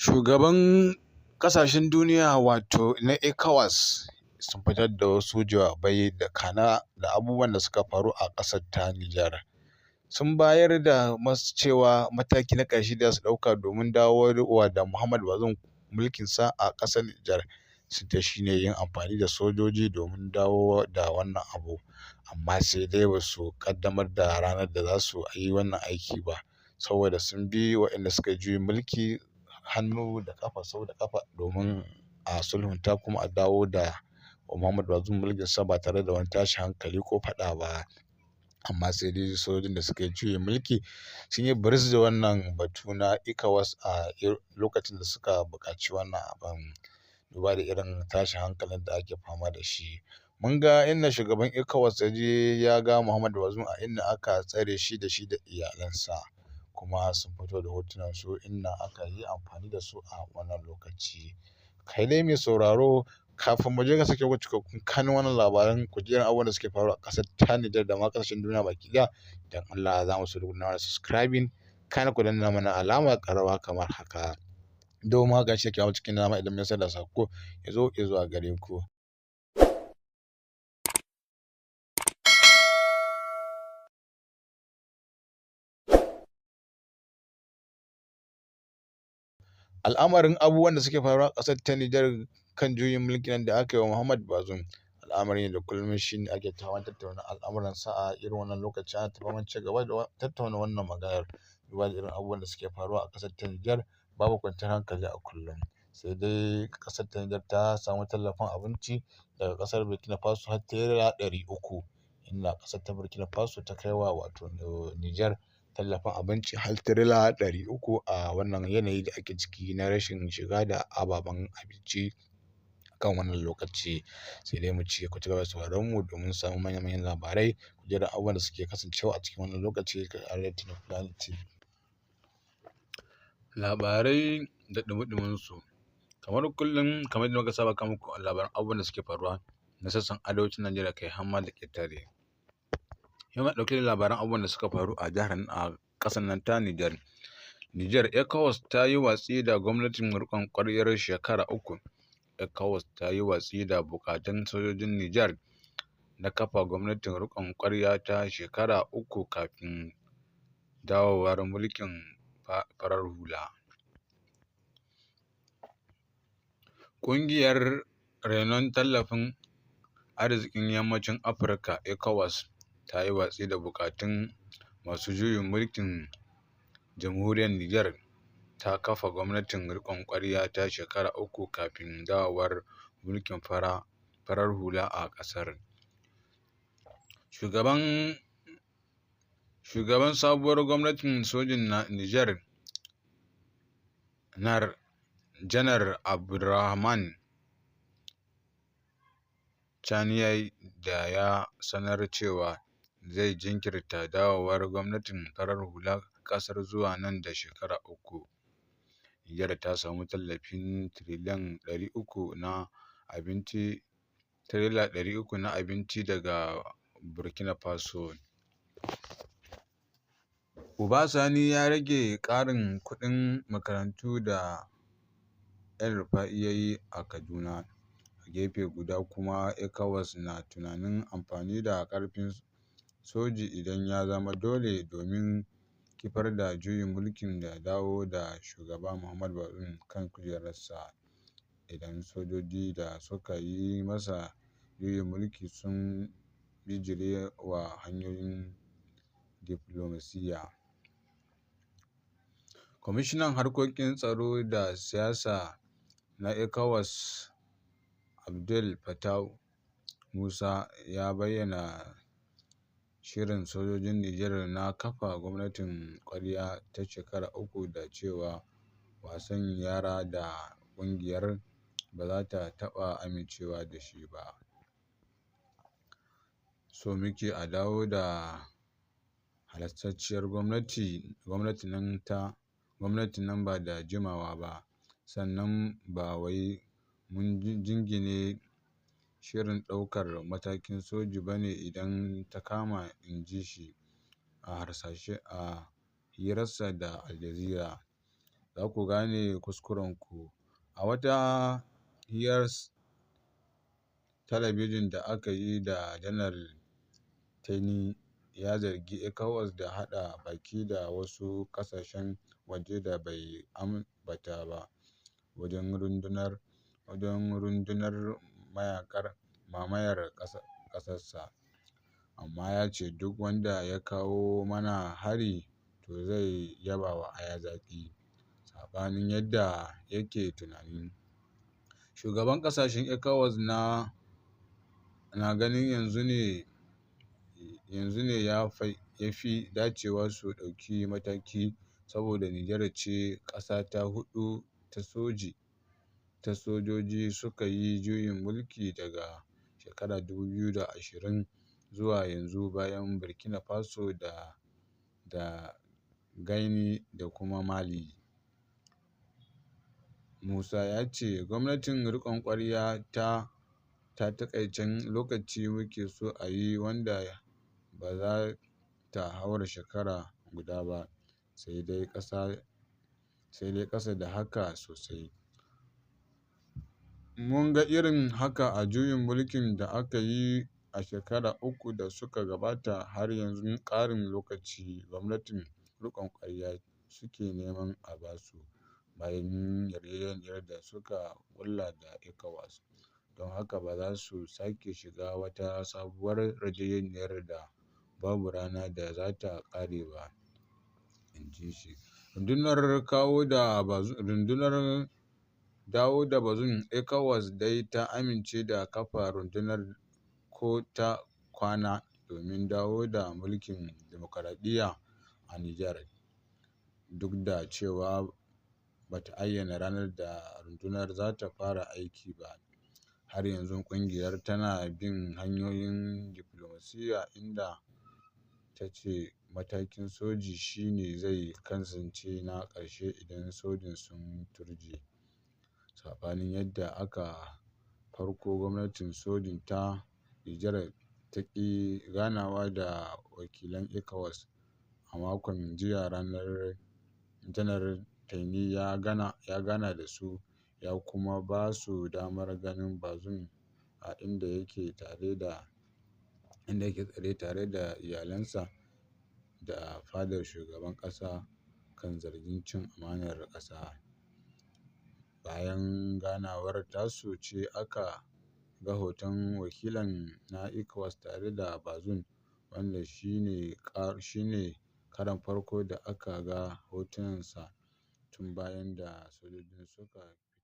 Shugaban ƙasashen duniya wato na ECOWAS sun fitar da wasu jawabai da abubuwan da suka faru a ƙasar ta Nijar. Sun bayar da cewa mataki na ƙarshe da su ɗauka domin dawo da Muhammad Bazoum mulkinsa a ƙasar Nijar shi ne yin amfani da sojoji domin dawo da wannan abu. Amma sai dai ba su ƙaddamar da ranar da za su yi wannan aiki ba, saboda sun bi waɗanda suka juyi mulki hannu da ƙafa sau da ƙafa domin a sulhunta kuma a dawo da Muhammad Bazoum mulkinsa ba tare da wani tashin hankali ko faɗa ba. Amma sai dai sojojin da suka juya mulki sun yi biris da wannan batu na ECOWAS a lokacin da suka buƙaci wannan abin, duba da irin tashin hankalin da ake fama da shi. Mun ga inda shugaban ECOWAS ya je ya ga Muhammad Bazoum a inda aka tsare shi da iyalansa, kuma sun fito da hotunan su inda aka yi amfani da su a wannan lokaci. Kai dai mai sauraro, kafin mu je ga sake cikakkun kanun wannan labaran kujerar abubuwan da suke faruwa a ƙasar ta Nijar da ma ƙasashen duniya baki ɗaya, don Allah za mu so ku na subscribing, kana ku danna mana alamar ƙarawa kamar haka. Domin haka shi ke cikin nama idan mun da sako ya zo zuwa gare ku. Al'amarin abubuwan da suke faruwa a ƙasar ta Nijar kan juyin mulkin da aka yi wa Muhammad Bazoum, al'amari ne da kullum shi ne ake tattauna al'amuran sa a irin wannan lokaci. Ana tafaman ci gaba da tattauna wannan maganar, duba da irin abubuwan da suke faruwa a ƙasar ta Nijar. Babu kwanciyar hankali a kullum, sai dai ƙasar ta Nijar ta samu tallafin abinci daga ƙasar Burkina Faso har tirela 300, inda ƙasar ta Burkina Faso ta kai wa wato Nijar tallafin abinci har tirela 300 a wannan yanayi da ake ciki na rashin shiga da ababen abinci kan wannan lokaci. Sai dai mu ci ku ci gaba da sauraron mu domin samun manyan labarai, ku ji da abubuwan da suke kasancewa a cikin wannan lokaci a Aretina Fulani TV. Labarai da ɗumi su kamar kullum, kamar yadda muka saba kawo muku labaran abubuwan da suke faruwa na sassan arewacin Najeriya kai har ma da ƙetare. Yau ma ɗauke da labaran abubuwan da suka faru a ƙasar nan ta Nijar. ECOWAS ta yi watsi da gwamnatin riƙon ƙwaryar shekara 3. ECOWAS ta yi watsi da buƙatun sojojin Nijar na kafa gwamnatin riƙon ƙwarya ta shekara 3 kafin dawowar mulkin farar hula. Ƙungiyar renon tallafin arzikin yammacin Afirka ECOWAS ta yi watsi da buƙatun masu juyin mulkin jamhuriyar Nijar ta kafa gwamnatin riƙon ƙwarya ta shekara 3 kafin dawowar mulkin farar hula a ƙasar. Shugaban sabuwar gwamnatin sojin Nijar Janar Abdurrahman Chani ya sanar cewa zai jinkirta dawowar gwamnatin farar hula ƙasar zuwa nan da shekara 3. Nijar ta samu tallafin tirela 300 na abinci daga Burkina Faso. Uba Sani ya rage ƙarin kuɗin makarantu da El-Rufai ya yi a Kaduna. A gefe guda kuma, ECOWAS na tunanin amfani da ƙarfin soji idan ya zama dole domin kifar da juyin mulkin da dawo da shugaba Muhammad Bazoum kan kujerarsa. Idan sojoji da suka yi masa juyin mulki sun bijire wa hanyoyin diflomasiyya. Kwamishinan Harkokin Tsaro da Siyasa na ECOWAS, Abdel Fattah Musa, ya bayyana shirin sojojin Nijar na kafa gwamnatin ƙwarya ta shekara 3 da cewa wasan yara da ƙungiyar ba za ta taɓa amincewa da shi ba. "So muke a dawo da halastacciyar gwamnati nan ba da jimawa ba, sannan ba wai mun jingine shirin ɗaukar matakin soji ba ne idan ta kama," inji shi a hirarsa da Al Jazeera. za ku gane kuskurenku. A wata hirar talabijin da aka yi da Janar Tani ya zargi ECOWAS da haɗa baki da wasu ƙasashen waje da bai ambata ba wajen rundunar mamayar ƙasarsa, amma ya ce duk wanda ya kawo mana hari to zai yabawa aya zaƙi, saɓanin yadda yake tunani. Shugaban ƙasashen ECOWAS na ganin yanzu ne ya fi dacewa su ɗauki mataki saboda Nijar ce ƙasa ta huɗu ta sojoji suka yi juyin mulki daga shekarar 2020 zuwa yanzu bayan Burkina Faso da Guinea da kuma Mali. Musa ya ce gwamnatin riƙon ƙwarya ta taƙaicen lokaci muke so a yi wanda ba za ta haura shekara guda ba, sai dai ƙasa da haka sosai. Mun ga irin haka a juyin mulkin da aka yi a shekaru 3 da suka gabata. Har yanzu ƙarin lokaci gwamnatin riƙon ƙwarya suke neman a ba su bayan yarjejeniyar da suka ƙulla da ECOWAS, don haka ba za su sake shiga wata sabuwar yarjejeniyar da babu rana da za ta ƙare ba, inji shi. Rundunar dawo da Bazoum ECOWAS dai ta amince da kafa rundunar ko-ta-kwana domin dawo da mulkin dimokuraɗiyya a Nijar, duk da cewa ba ta ayyana ranar da rundunar za ta fara aiki ba. Har yanzu ƙungiyar tana bin hanyoyin diflomasiyya, inda ta ce matakin soji shi ne zai kasance na ƙarshe idan sojin sun turje, saɓanin yadda a farko gwamnatin sojin ta Nijar ta ƙi ganawa da wakilan ECOWAS. A makon jiya Janar Tani ya gana da su ya kuma ba su damar ganin Bazoum a inda yake tsare tare da iyalansa da fadar shugaban ƙasa kan zargin cin amanar ƙasa. Bayan ganawar tasu ce aka ga hoton wakilan na ECOWAS tare da Bazoum, wanda shi ne karon farko da aka ga hotunansa tun bayan da sojojin suka fice.